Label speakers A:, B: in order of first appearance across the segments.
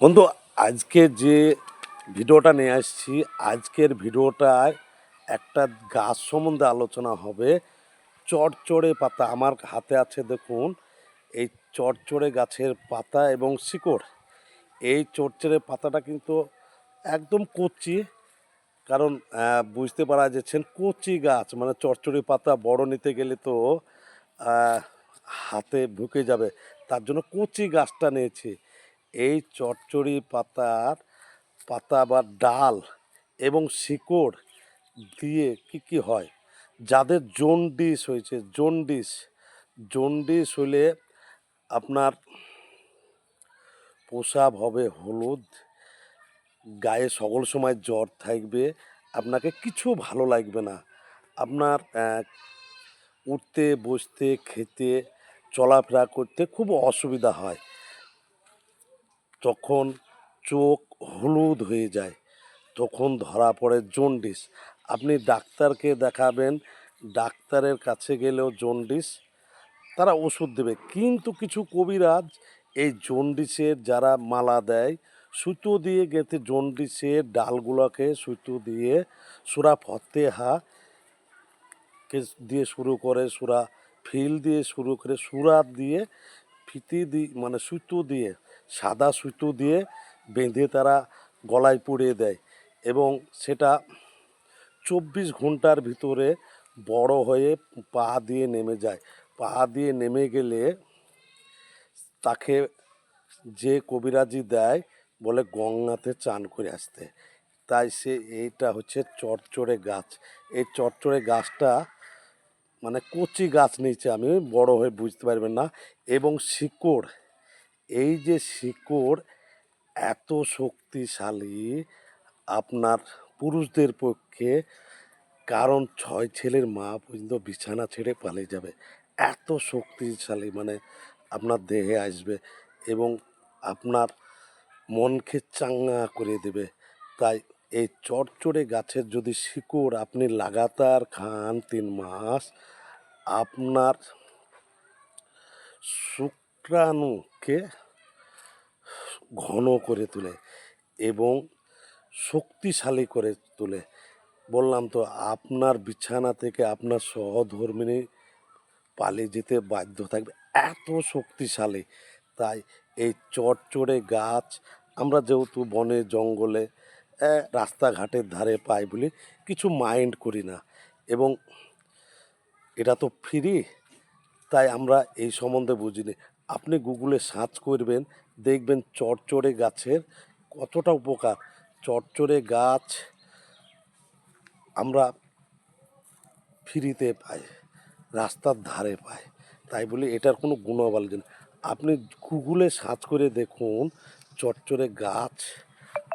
A: বন্ধু, আজকে যে ভিডিওটা নিয়ে আসছি, আজকের ভিডিওটায় একটা গাছ সম্বন্ধে আলোচনা হবে। চড়চড়ে পাতা আমার হাতে আছে, দেখুন। এই চড়চড়ে গাছের পাতা এবং শিকড়, এই চড়চড়ে পাতাটা কিন্তু একদম কচি। কারণ বুঝতে পারা যাচ্ছেন, কচি গাছ মানে চড়চড়ে পাতা বড় নিতে গেলে তো আহ, হাতে ঢুকে যাবে। তার জন্য কচি গাছটা নিয়েছি। এই চচ্চড়ি পাতার পাতা বা ডাল এবং শিকড় দিয়ে কি কি হয়, যাদের জন্ডিস হয়েছে, জন্ডিস জন্ডিস হলে আপনার প্রসাব হবে হলুদ, গায়ে সকল সময় জ্বর থাকবে, আপনাকে কিছু ভালো লাগবে না, আপনার উঠতে বসতে খেতে চলাফেরা করতে খুব অসুবিধা হয়, তখন চোখ হলুদ হয়ে যায়, তখন ধরা পড়ে জন্ডিস। আপনি ডাক্তারকে দেখাবেন, ডাক্তারের কাছে গেলেও জন্ডিস, তারা ওষুধ দেবে। কিন্তু কিছু কবিরাজ এই জন্ডিসের যারা মালা দেয়, সুতো দিয়ে গেঁথে জন্ডিসের ডালগুলোকে সুতো দিয়ে সুরা ফতেহা কে দিয়ে শুরু করে, সুরা ফিল দিয়ে শুরু করে, সুরা দিয়ে ফিতি দিয়ে মানে সুতো দিয়ে, সাদা সুতো দিয়ে বেঁধে তারা গলায় পরিয়ে দেয় এবং সেটা 24 ঘন্টার ভিতরে বড় হয়ে পা দিয়ে নেমে যায়। পা দিয়ে নেমে গেলে তাকে যে কবিরাজি দেয় বলে গঙ্গাতে চান করে আসতে। তাই সে এইটা হচ্ছে চড়চড়ে গাছ। এই চড়চড়ে গাছটা মানে কচি গাছ নিচে, আমি বড় হয়ে বুঝতে পারবেন না। এবং শিকড়, এই যে শিকড় এত শক্তিশালী আপনার পুরুষদের পক্ষে, কারণ 6 ছেলের মা পর্যন্ত বিছানা ছেড়ে পালিয়ে যাবে, এত শক্তিশালী, মানে আপনার দেহে আসবে এবং আপনার মনকে চাঙ্গা করে দেবে। তাই এই চড়চড়ে গাছের যদি শিকড় আপনি লাগাতার খান 3 মাস, আপনার শুক্রাণুকে ঘন করে তোলে এবং শক্তিশালী করে তোলে। বললাম তো, আপনার বিছানা থেকে আপনার সহধর্মিণী পালিয়ে যেতে বাধ্য থাকবে, এত শক্তিশালী। তাই এই চড়চড়ে গাছ আমরা যেহেতু বনে জঙ্গলে রাস্তাঘাটের ধারে পাই বলে কিছু মাইন্ড করি না, এবং এটা তো ফ্রি, তাই আমরা এই সম্বন্ধে বুঝিনি। আপনি গুগলে সার্চ করবেন, দেখবেন চড়চড়ে গাছের কতটা উপকার। চড়চড়ে গাছ আমরা ফ্রিতে পাই, রাস্তার ধারে পাই, তাই বলে এটার কোনো গুণাবলী নেই। আপনি গুগলে সার্চ করে দেখুন চচ্চড়ে গাছ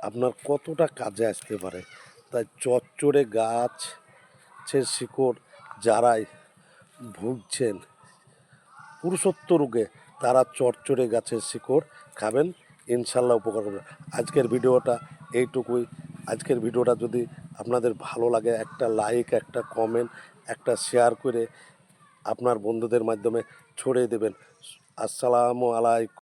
A: আপনার কতটা কাজে আসতে পারে। তাই চচ্চড়ে গাছের শিকড় যারাই ভুগছেন পুরুষত্ব রোগে, তারা চচ্চড়ে গাছের শিকড় খাবেন, ইনশাল্লাহ উপকার করবে। আজকের ভিডিওটা এইটুকুই। আজকের ভিডিওটা যদি আপনাদের ভালো লাগে, একটা লাইক, একটা কমেন্ট, একটা শেয়ার করে আপনার বন্ধুদের মাধ্যমে ছড়িয়ে দেবেন। আসসালামু আলাইকুম।